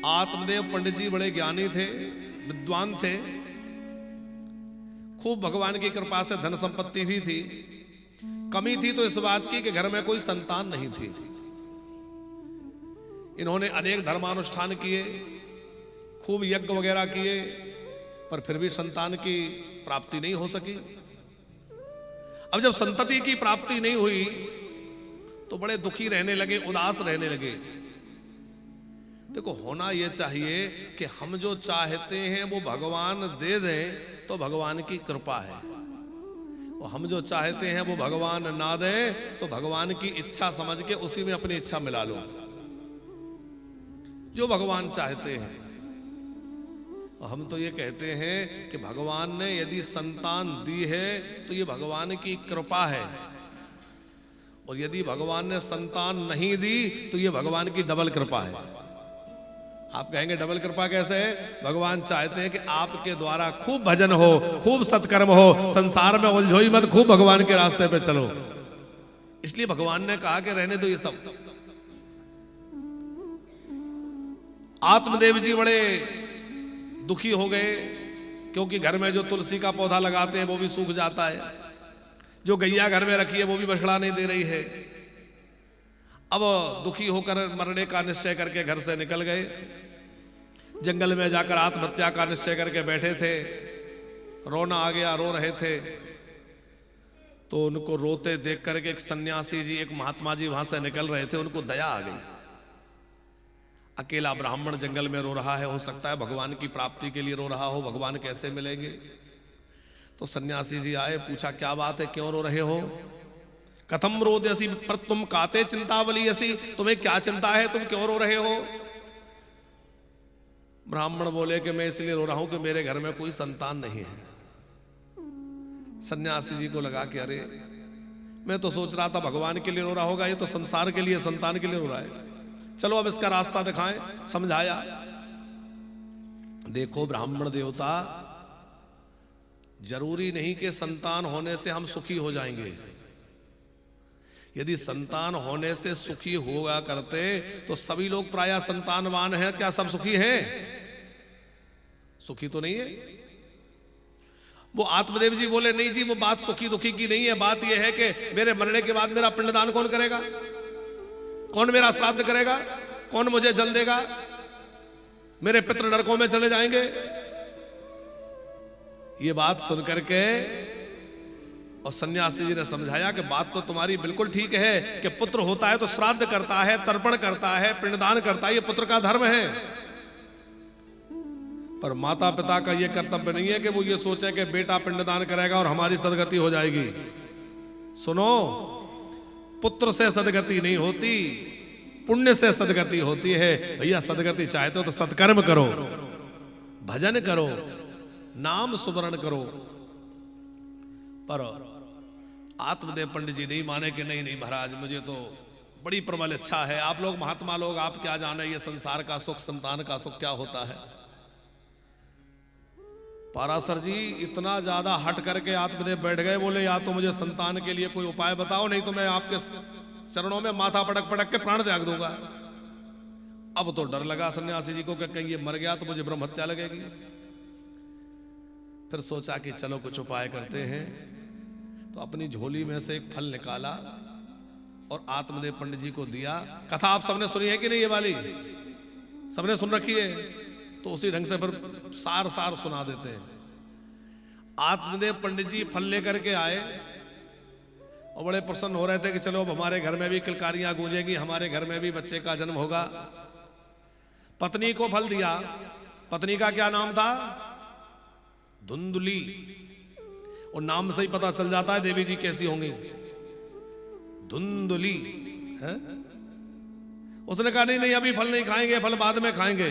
आत्मदेव पंडित जी बड़े ज्ञानी थे, विद्वान थे, खूब भगवान की कृपा से धन संपत्ति भी थी। कमी थी तो इस बात की कि घर में कोई संतान नहीं थी। इन्होंने अनेक धर्मानुष्ठान किए, खूब यज्ञ वगैरह किए, पर फिर भी संतान की प्राप्ति नहीं हो सकी। अब जब संतति की प्राप्ति नहीं हुई तो बड़े दुखी रहने लगे, उदास रहने लगे। देखो, होना यह चाहिए कि हम जो चाहते हैं वो भगवान दे दें तो भगवान की कृपा है, और हम जो चाहते हैं वो भगवान ना दें तो भगवान की इच्छा समझ के उसी में अपनी इच्छा मिला लो, जो भगवान चाहते हैं। और हम तो ये कहते हैं कि भगवान ने यदि संतान दी है तो ये भगवान की कृपा है, और यदि भगवान ने संतान नहीं दी तो ये भगवान की डबल कृपा है। आप कहेंगे डबल कृपा कैसे है? भगवान चाहते हैं कि आपके द्वारा खूब भजन हो, खूब सत्कर्म हो, संसार में उलझो ही मत, खूब भगवान के रास्ते पे चलो। इसलिए भगवान ने कहा कि रहने दो ये सब। आत्मदेव जी बड़े दुखी हो गए, क्योंकि घर में जो तुलसी का पौधा लगाते हैं वो भी सूख जाता है, जो गैया घर में रखी है वो भी बछड़ा नहीं दे रही है। अब दुखी होकर मरने का निश्चय करके घर से निकल गए। जंगल में जाकर आत्महत्या का निश्चय करके बैठे थे। रोना आ गया, रो रहे थे। तो उनको रोते देख करके एक सन्यासी जी, एक महात्मा जी वहां से निकल रहे थे, उनको दया आ गई। अकेला ब्राह्मण जंगल में रो रहा है, हो सकता है भगवान की प्राप्ति के लिए रो रहा हो, भगवान कैसे मिलेंगे। तो सन्यासी जी आए, पूछा क्या बात है, क्यों रो रहे हो? कथम रोदसी पर तुम काते चिंतावली असी, तुम्हें क्या चिंता है, तुम क्यों रो रहे हो? ब्राह्मण बोले कि मैं इसलिए रो रहा हूं कि मेरे घर में कोई संतान नहीं है। सन्यासी जी को लगा कि अरे, मैं तो सोच रहा था भगवान के लिए रो रहा होगा, ये तो संसार के लिए, संतान के लिए रो रहा है। चलो अब इसका रास्ता दिखाएं। समझाया। देखो ब्राह्मण देवता, जरूरी नहीं कि संतान होने से हम सुखी हो जाएंगे। यदि संतान होने से सुखी होगा करते तो सभी लोग प्रायः संतानवान हैं। क्या सब सुखी हैं? सुखी तो नहीं है। वो आत्मदेव जी बोले नहीं जी, वो बात सुखी दुखी की नहीं है। बात यह है कि मेरे मरने के बाद मेरा पिंडदान कौन करेगा, कौन मेरा श्राद्ध करेगा, कौन मुझे जल देगा, मेरे पितृ नरकों में चले जाएंगे। ये बात सुनकर के और सन्यासी जी ने समझाया कि बात तो तुम्हारी बिल्कुल ठीक है कि पुत्र होता है तो श्राद्ध करता है, तर्पण करता है, पिंडदान करता है, ये पुत्र का धर्म है। पर माता पिता का यह कर्तव्य नहीं है कि वो ये सोचे कि बेटा पिंडदान करेगा और हमारी सदगति हो जाएगी। सुनो, पुत्र से सदगति नहीं होती, पुण्य से सदगति होती है। भैया सदगति चाहते हो तो सत्कर्म करो, भजन करो, नाम सुमरण करो। पर आत्मदेव पंडित जी नहीं माने कि नहीं नहीं महाराज, मुझे तो बड़ी प्रबल इच्छा है। आप लोग महात्मा लोग, आप क्या जाने ये संसार का सुख, संतान का सुख क्या होता है। पारासर जी इतना ज्यादा हट करके आत्मदेव बैठ गए। बोले या तो मुझे संतान के लिए कोई उपाय बताओ, नहीं तो मैं आपके चरणों में माथा पटक पटक के प्राण त्याग दूंगा। अब तो डर लगा सन्यासी जी को कि कहीं ये मर गया तो मुझे ब्रह्म हत्या लगेगी। फिर सोचा कि चलो कुछ उपाय करते हैं। तो अपनी झोली में से एक फल निकाला और आत्मदेव पंडित जी को दिया। कथा आप सबने सुनी है कि नहीं, ये वाली सबने सुन रखी है? तो उसी ढंग से फिर सार सार सुना देते हैं। आत्मदेव पंडित जी फल लेकर के आए और बड़े प्रसन्न हो रहे थे कि चलो अब हमारे घर में भी किलकारियां गूंजेंगी, हमारे घर में भी बच्चे का जन्म होगा। पत्नी को फल दिया। पत्नी का क्या नाम था? धुंधुली। और नाम से ही पता चल जाता है देवी जी कैसी होंगी, धुंधुली है? उसने कहा नहीं नहीं, अभी फल नहीं खाएंगे, फल बाद में खाएंगे।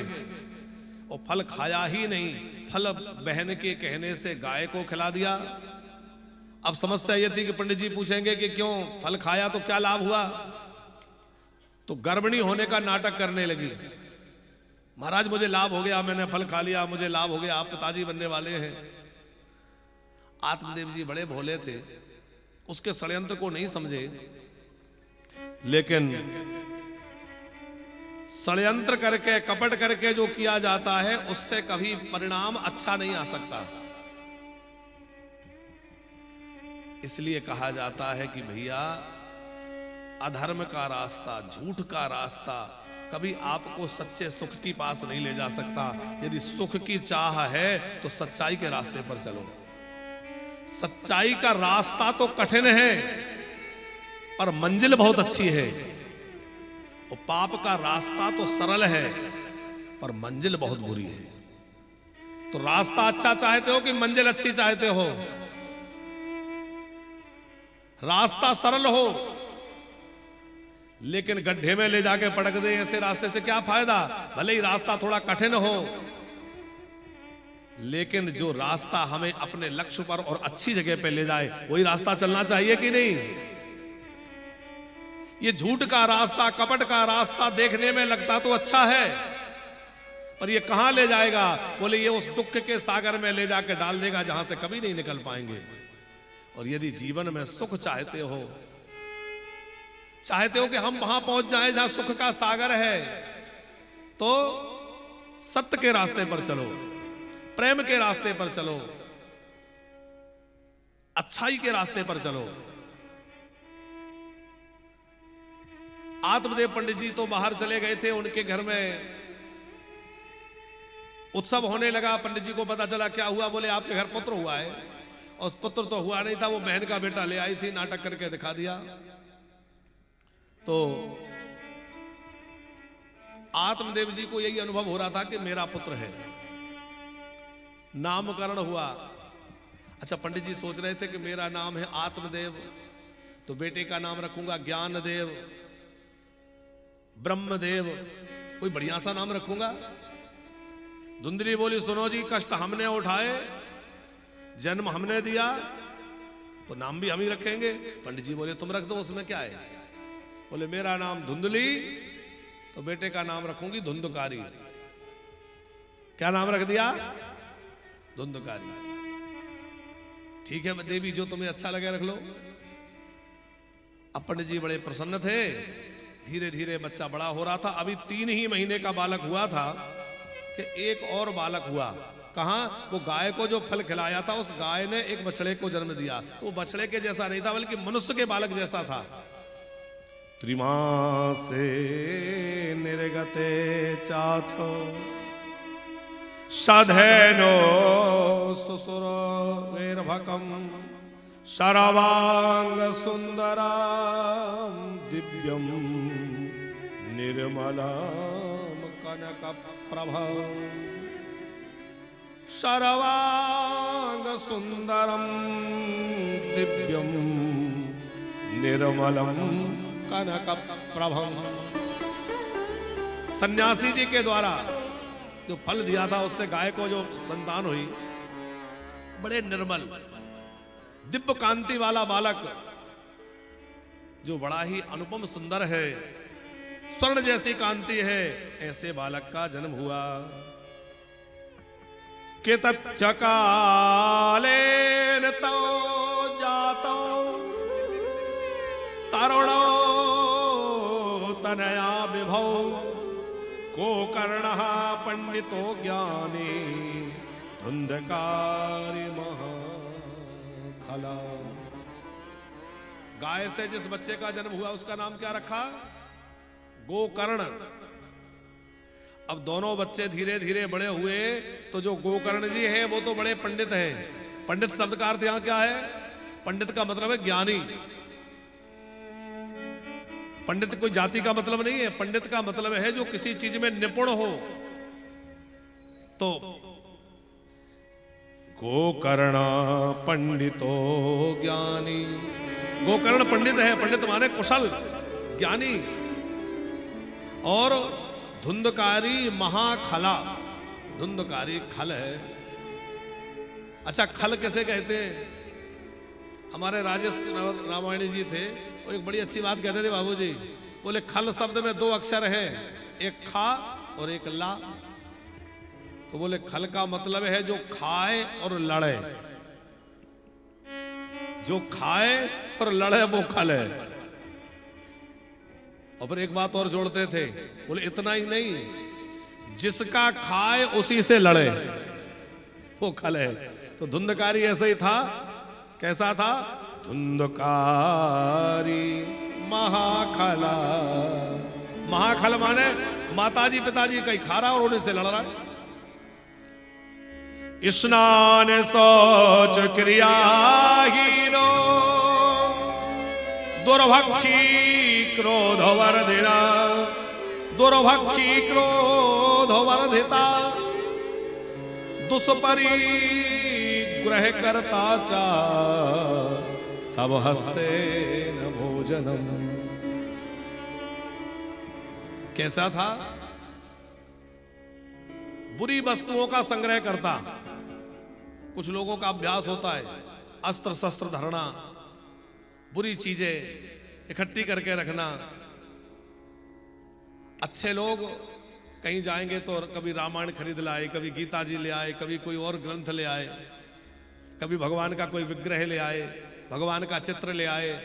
और फल खाया ही नहीं, फल बहन के कहने से गाय को खिला दिया। अब समस्या यह थी कि पंडित जी पूछेंगे कि क्यों फल खाया तो क्या लाभ हुआ। तो गर्भिणी होने का नाटक करने लगी। महाराज मुझे लाभ हो गया, मैंने फल खा लिया, मुझे लाभ हो गया, आप पिताजी बनने वाले हैं। आत्मदेव जी बड़े भोले थे, उसके षड्यंत्र को नहीं समझे। लेकिन षड्यंत्र करके कपट करके जो किया जाता है उससे कभी परिणाम अच्छा नहीं आ सकता। इसलिए कहा जाता है कि भैया अधर्म का रास्ता, झूठ का रास्ता कभी आपको सच्चे सुख की पास नहीं ले जा सकता। यदि सुख की चाह है तो सच्चाई के रास्ते पर चलो। सच्चाई का रास्ता तो कठिन है पर मंजिल बहुत अच्छी है, और पाप का रास्ता तो सरल है पर मंजिल बहुत बुरी है। तो रास्ता अच्छा चाहते हो कि मंजिल अच्छी चाहते हो? रास्ता सरल हो लेकिन गड्ढे में ले जाके पटक दे, ऐसे रास्ते से क्या फायदा? भले ही रास्ता थोड़ा कठिन हो लेकिन जो रास्ता हमें अपने लक्ष्य पर और अच्छी जगह पे ले जाए वही रास्ता चलना चाहिए कि नहीं? ये झूठ का रास्ता, कपट का रास्ता देखने में लगता तो अच्छा है पर ये कहां ले जाएगा? बोले ये उस दुख के सागर में ले जाके डाल देगा जहां से कभी नहीं निकल पाएंगे। और यदि जीवन में सुख चाहते हो कि हम वहां पहुंच जाएं जहां सुख का सागर है, तो सत्य के रास्ते पर चलो, प्रेम के रास्ते पर चलो, अच्छाई के रास्ते पर चलो। आत्मदेव पंडित जी तो बाहर चले गए थे, उनके घर में उत्सव होने लगा। पंडित जी को पता चला, क्या हुआ? बोले आपके घर पुत्र हुआ है। और पुत्र तो हुआ नहीं था, वो बहन का बेटा ले आई थी, नाटक करके दिखा दिया। तो आत्मदेव जी को यही अनुभव हो रहा था कि मेरा पुत्र है। नामकरण हुआ। अच्छा, पंडित जी सोच रहे थे कि मेरा नाम है आत्मदेव, तो बेटे का नाम रखूंगा ज्ञानदेव, ब्रह्मदेव, कोई बढ़िया सा नाम रखूंगा। धुंधली बोली, सुनो जी, कष्ट हमने उठाए, जन्म हमने दिया, तो नाम भी हम ही रखेंगे। पंडित जी बोले तुम रख दो, उसमें क्या है? बोले मेरा नाम धुंधली, तो बेटे का नाम रखूंगी धुंधकारी। क्या नाम रख दिया? धुंधकारी। ठीक है देवी, जो तुम्हें अच्छा लगे रख लो। अब पंडित जी बड़े प्रसन्न थे। धीरे धीरे बच्चा बड़ा हो रहा था। अभी 3 ही महीने का बालक हुआ था कि एक और बालक हुआ। कहां? वो गाय को जो फल खिलाया था उस गाय ने एक बछड़े को जन्म दिया। तो वो बछड़े के जैसा नहीं था बल्कि मनुष्य के बालक जैसा था। त्रिमासे निर्गते चाथो सधेनो सुसुरैर्भकं शरवांग सुंदरम दिव्यम निर्मलम कनक प्रभम शरवांग सुंदरम दिव्यम निर्मलम कनक प्रभम। सन्यासी जी के द्वारा जो फल दिया था उससे गाय को जो संतान हुई, बड़े निर्मल दिव्य कांति वाला बालक, जो बड़ा ही अनुपम सुंदर है, स्वर्ण जैसी कांति है, ऐसे बालक का जन्म हुआ। के तथ्य कालेन तो जातो तरुणो तनया विभौ को कर्णः पंडितो ज्ञानी धुंधकारी महाखला। गाय से जिस बच्चे का जन्म हुआ उसका नाम क्या रखा? गोकर्ण। अब दोनों बच्चे धीरे धीरे बड़े हुए तो जो गोकर्ण जी है वो तो बड़े पंडित हैं। पंडित शब्द का अर्थ यहां क्या है? पंडित का मतलब है ज्ञानी। पंडित कोई जाति का मतलब नहीं है। पंडित का मतलब है जो किसी चीज में निपुण हो। तो गोकर्ण पंडितो ज्ञानी, गोकर्ण पंडित है। पंडित माने कुशल, ज्ञानी। और धुंधकारी महाखला, धुंधकारी खल है। अच्छा, खल कैसे कहते हैं? हमारे राजेश रामायणी जी थे, वो एक बड़ी अच्छी बात कहते थे बाबूजी। बोले खल शब्द में 2 अक्षर है, एक खा और एक ला। तो बोले खल का मतलब है जो खाए और लड़े। जो खाए और लड़े वो खल है। और फिर एक बात और जोड़ते थे, बोले इतना ही नहीं, जिसका खाए उसी से लड़े, वो खल है। तो धुंधकारी ऐसा ही था। कैसा था? धुंधकारी महाखला। महाखल माने माताजी पिताजी कहीं खा रहा और उन्हीं से लड़ रहा है। स्नान शौच क्रियाहीनो दुर्भक्षी क्रोध वर्धिना। दुर्भक्षी क्रोध वर्धिता दुष्परि ग्रह करता चा सब हस्ते न भोजनम। कैसा था? बुरी वस्तुओं का संग्रह करता। कुछ लोगों का अभ्यास होता है अस्त्र शस्त्र धरना, बुरी चीजें इकट्ठी करके रखना। अच्छे लोग कहीं जाएंगे तो कभी रामायण खरीद लाए, कभी गीता जी ले आए, कभी कोई और ग्रंथ ले आए, कभी भगवान का कोई विग्रह ले आए, भगवान का चित्र ले आए,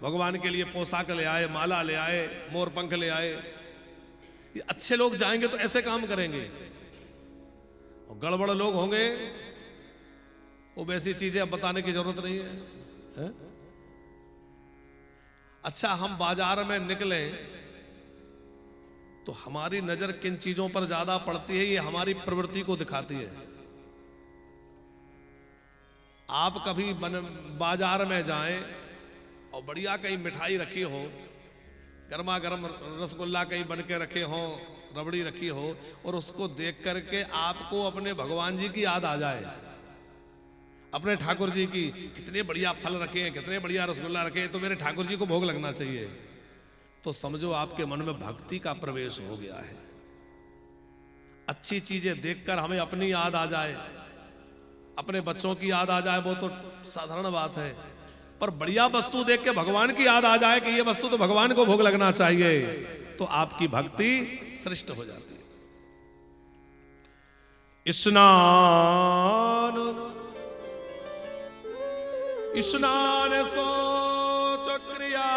भगवान के लिए पोशाक ले आए, माला ले आए, मोर पंख ले आए। ये अच्छे लोग जाएंगे तो ऐसे काम करेंगे। और गड़बड़ लोग होंगे, वो वैसी चीजें अब बताने की जरूरत नहीं है? अच्छा, हम बाजार में निकले तो हमारी नजर किन चीजों पर ज्यादा पड़ती है, ये हमारी प्रवृत्ति को दिखाती है। आप कभी बाजार में जाएं और बढ़िया कहीं मिठाई रखी हो, गर्मा गर्म रसगुल्ला कहीं बन के रखे हो, रबड़ी रखी हो, और उसको देख करके आपको अपने भगवान जी की याद आ जाए, अपने ठाकुर जी की, कितने बढ़िया फल रखे हैं, कितने बढ़िया रसगुल्ला रखे हैं, तो मेरे ठाकुर जी को भोग लगना चाहिए, तो समझो आपके मन में भक्ति का प्रवेश हो गया है। अच्छी चीजें देखकर हमें अपनी याद आ जाए, अपने बच्चों की याद आ जाए, वो तो साधारण बात है, पर बढ़िया वस्तु देख के भगवान की याद आ जाए कि ये वस्तु तो भगवान को भोग लगना चाहिए, तो आपकी भक्ति श्रेष्ठ हो जाती है। स्नान स्नान शौच क्रियाहीनो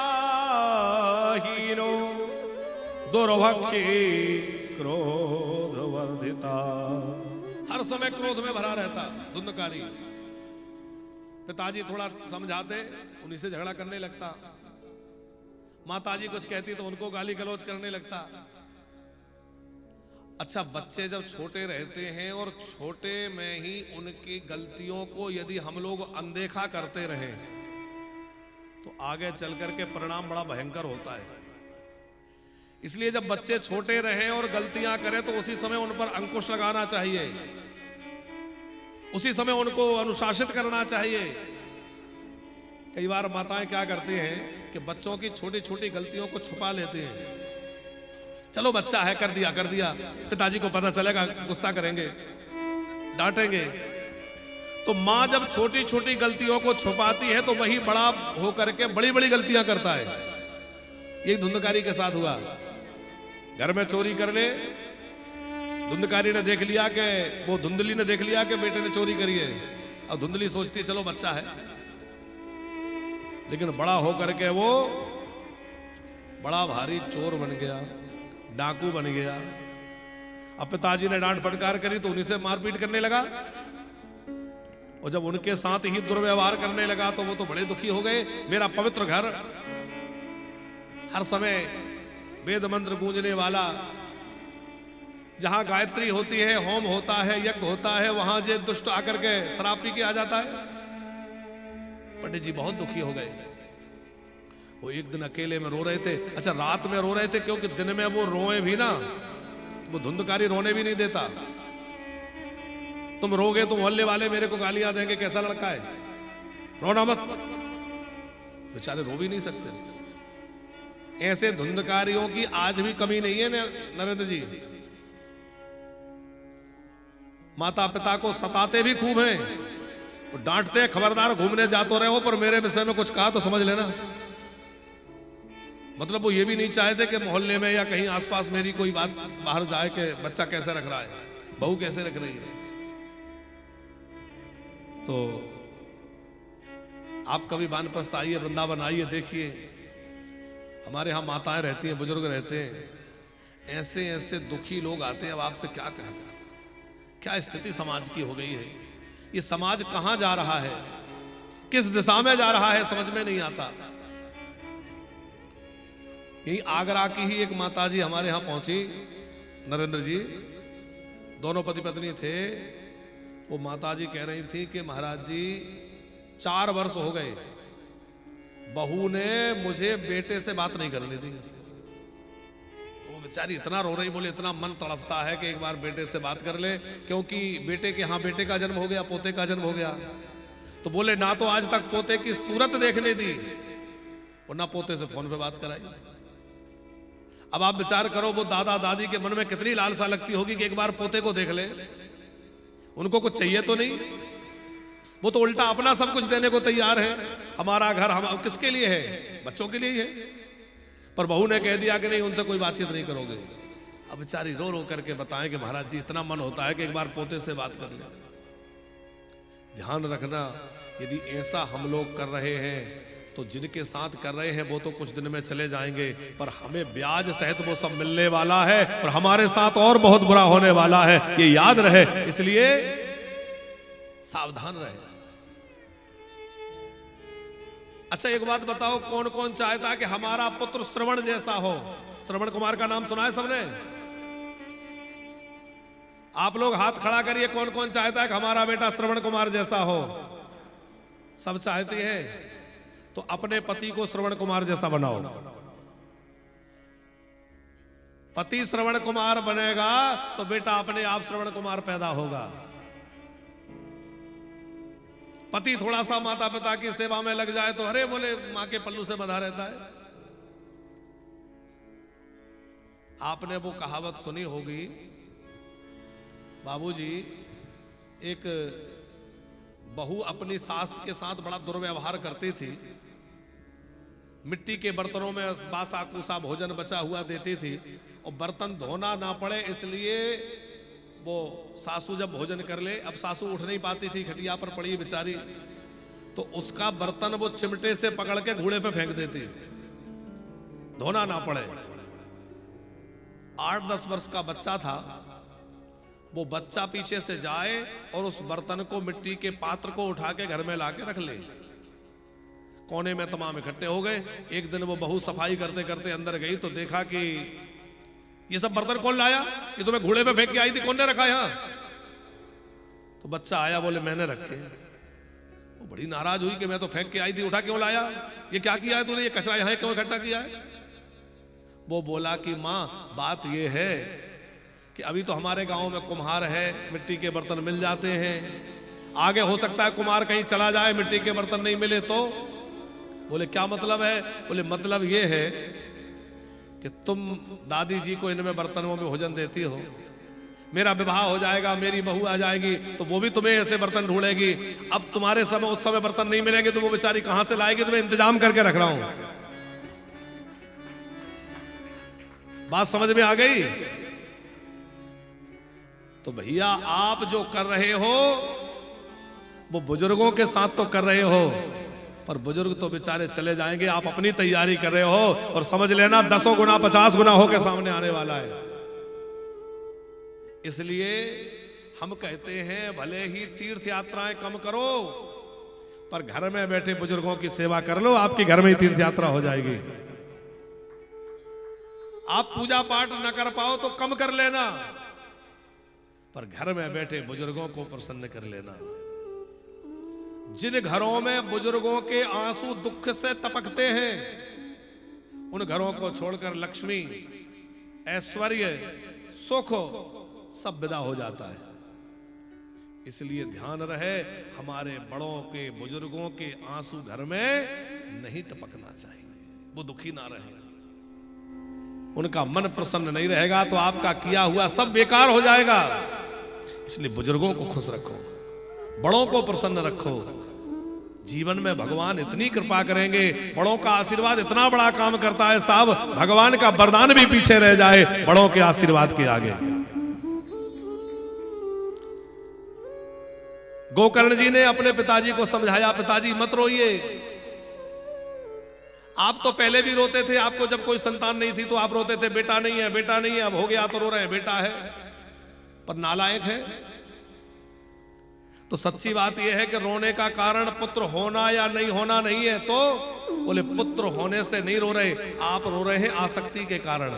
दुर्भक्षी क्रोध वर्धिता। हर समय क्रोध में भरा रहता धुंधकारी। पिताजी थोड़ा समझाते, उन्हीं से झगड़ा करने लगता। माताजी कुछ कहती तो उनको गाली गलौज करने लगता। अच्छा, बच्चे जब छोटे रहते हैं और छोटे में ही उनकी गलतियों को यदि हम लोग अनदेखा करते रहें तो आगे चल करके परिणाम बड़ा भयंकर होता है। इसलिए जब बच्चे छोटे रहें और गलतियां करें तो उसी समय उन पर अंकुश लगाना चाहिए, उसी समय उनको अनुशासित करना चाहिए। कई बार माताएं क्या करती हैं कि बच्चों की छोटी छोटी गलतियों को छुपा लेते हैं। चलो बच्चा है, कर दिया, पिताजी को पता चलेगा, गुस्सा करेंगे, डांटेंगे। तो माँ जब छोटी छोटी गलतियों को छुपाती है तो वही बड़ा होकर के बड़ी बड़ी गलतियां करता है। यही धुंधकारी के साथ हुआ। घर में चोरी कर ले, धुंधकारी ने देख लिया कि वो धुंधली ने देख लिया कि बेटे ने चोरी करी है। अब धुंधली सोचती है चलो बच्चा है, लेकिन बड़ा होकर के वो बड़ा भारी चोर बन गया, डाकू बन गया। अब पिताजी ने डांट फटकार करी तो उन्हीं से मारपीट करने लगा, और जब उनके साथ ही दुर्व्यवहार करने लगा तो वो तो बड़े दुखी हो गए। मेरा पवित्र घर, हर समय वेद मंत्र गूंजने वाला, जहां गायत्री होती है, होम होता है, यज्ञ होता है, वहां जे दुष्ट आकर के शराब पी के आ जाता है। पंडित जी बहुत दुखी हो गए। वो एक दिन अकेले में रो रहे थे। अच्छा, रात में रो रहे थे क्योंकि दिन में वो रोए भी ना, वो धुंधकारी रोने भी नहीं देता। तुम रोगे तो मोहल्ले वाले मेरे को गालियां देंगे, कैसा लड़का है, रोना मत। बेचारे रो भी नहीं सकते। ऐसे धुंधकारियों की आज भी कमी नहीं है नरेंद्र जी। माता पिता को सताते भी खूब हैं, डांटते हैं, खबरदार घूमने जा तो रहे हो पर मेरे विषय में कुछ कहा तो समझ लेना। मतलब वो ये भी नहीं चाहते कि मोहल्ले में या कहीं आसपास मेरी कोई बात बाहर जाए कि बच्चा कैसे रख रहा है, बहू कैसे रख रही है। तो आप कभी वानप्रस्थ आइए, वृंदावन आइए, देखिए हमारे यहाँ माताएं रहती हैं, बुजुर्ग रहते हैं, ऐसे ऐसे दुखी लोग आते हैं। अब आपसे क्या कहें, क्या स्थिति समाज की हो गई है। ये समाज कहां जा रहा है, किस दिशा में जा रहा है, समझ में नहीं आता। यही आगरा की ही एक माताजी हमारे यहां पहुंची, नरेंद्र जी, दोनों पति पत्नी थे। वो माताजी कह रही थी कि महाराज जी 4 वर्ष हो गए, बहू ने मुझे बेटे से बात नहीं करने दी। वो बेचारी इतना रो रही, बोले इतना मन तड़पता है कि एक बार बेटे से बात कर ले, क्योंकि बेटे के यहाँ बेटे का जन्म हो गया, पोते का जन्म हो गया। तो बोले ना तो आज तक पोते की सूरत देखने दी और ना पोते से फोन पे बात कराई। अब आप विचार करो, वो दादा दादी के मन में कितनी लालसा लगती होगी कि एक बार पोते को देख ले। उनको कुछ चाहिए तो नहीं, वो तो उल्टा अपना सब कुछ देने को तैयार है। हमारा घर हम किसके लिए है, बच्चों के लिए ही है। पर बहू ने कह दिया कि नहीं, उनसे कोई बातचीत नहीं करोगे। अब बेचारी रो रो करके बताएं कि महाराज जी इतना मन होता है कि एक बार पोते से बात कर ले। ध्यान रखना, यदि ऐसा हम लोग कर रहे हैं तो जिनके साथ कर रहे हैं वो तो कुछ दिन में चले जाएंगे, पर हमें ब्याज सहित वो सब मिलने वाला है और हमारे साथ और बहुत बुरा होने वाला है, ये याद रहे। इसलिए सावधान रहे। अच्छा एक बात बताओ, कौन कौन चाहता है कि हमारा पुत्र श्रवण जैसा हो? श्रवण कुमार का नाम सुना है सबने? आप लोग हाथ खड़ा करिए, कौन कौन चाहता है कि हमारा बेटा श्रवण कुमार जैसा हो? सब चाहती है। तो अपने पति को श्रवण कुमार जैसा बनाओ। पति श्रवण कुमार बनेगा तो बेटा अपने आप श्रवण कुमार पैदा होगा। पति थोड़ा सा माता पिता की सेवा में लग जाए तो अरे बोले मां के पल्लू से बंधा रहता है। आपने वो कहावत सुनी होगी, बाबूजी, एक बहू अपनी सास के साथ बड़ा दुर्व्यवहार करती थी। मिट्टी के बर्तनों में बासा कूसा भोजन बचा हुआ देती थी और बर्तन धोना ना पड़े इसलिए वो सासू जब भोजन कर ले, अब सासू उठ नहीं पाती थी, खटिया पर पड़ी बेचारी, तो उसका बर्तन वो चिमटे से पकड़ के घूड़े पे फेंक देती, धोना ना पड़े। 8-10 वर्ष का बच्चा था, वो बच्चा पीछे से जाए और उस बर्तन को, मिट्टी के पात्र को उठा के घर में लाके रख ले। कोने में तमाम इकट्ठे हो गए। एक दिन वो बहू सफाई करते करते अंदर गई तो देखा कि ये सब बर्तन कौन लाया, ये तुम्हें घोड़े पे फेंक के आई थी, कौन ने रखा यहां? तो बच्चा आया, बोले मैंने रखे। वो बड़ी नाराज हुई कि मैं तो फेंक के आई थी, उठा क्यों लाया, ये क्या किया है तूने, ये कचरा यहां क्यों इकट्ठा किया है? वो बोला कि मां बात ये है कि अभी तो हमारे गांव में कुम्हार है, मिट्टी के बर्तन मिल जाते हैं, आगे हो सकता है कुम्हार कहीं चला जाए, मिट्टी के बर्तन नहीं मिले तो। बोले क्या मतलब है? बोले मतलब ये है कि तुम दादी जी को इनमें बर्तनों में भोजन देती हो, मेरा विवाह हो जाएगा, मेरी बहू आ जाएगी तो वो भी तुम्हें ऐसे बर्तन ढूंढेगी। अब तुम्हारे समय उस समय बर्तन नहीं मिलेंगे तो वो बेचारी कहां से लाएगी, तुम्हें इंतजाम करके रख रहा हूं। बात समझ में आ गई? तो भैया आप जो कर रहे हो वो बुजुर्गों के साथ तो कर रहे हो, पर बुजुर्ग तो बेचारे चले जाएंगे, आप अपनी तैयारी कर रहे हो और समझ लेना 10 गुना 50 गुना होकर सामने आने वाला है। इसलिए हम कहते हैं भले ही तीर्थ यात्राएं कम करो, पर घर में बैठे बुजुर्गों की सेवा कर लो, आपके घर में ही तीर्थ यात्रा हो जाएगी। आप पूजा पाठ न कर पाओ तो कम कर लेना, पर घर में बैठे बुजुर्गों को प्रसन्न कर लेना। जिन घरों में बुजुर्गों के आंसू दुख से टपकते हैं उन घरों को छोड़कर लक्ष्मी, ऐश्वर्य, सुख सब विदा हो जाता है। इसलिए ध्यान रहे, हमारे बड़ों के, बुजुर्गों के आंसू घर में नहीं टपकना चाहिए, वो दुखी ना रहे, उनका मन प्रसन्न नहीं रहेगा तो आपका किया हुआ सब बेकार हो जाएगा। इसलिए बुजुर्गों को खुश रखो, बड़ों को प्रसन्न रखो। जीवन में भगवान इतनी कृपा करेंगे, बड़ों का आशीर्वाद इतना बड़ा काम करता है साहब, भगवान का वरदान भी पीछे रह जाए बड़ों के आशीर्वाद के आगे। गोकर्ण जी ने अपने पिताजी को समझाया, पिताजी मत रोइए, आप तो पहले भी रोते थे, आपको जब कोई संतान नहीं थी तो आप रोते थे बेटा नहीं है, बेटा नहीं है, अब हो गया तो रो रहे हैं बेटा है, पर नालायक है। तो सच्ची बात यह है कि रोने का कारण पुत्र होना या नहीं होना नहीं है, तो बोले पुत्र होने से नहीं रो रहे, आप रो रहे हैं आसक्ति के कारण।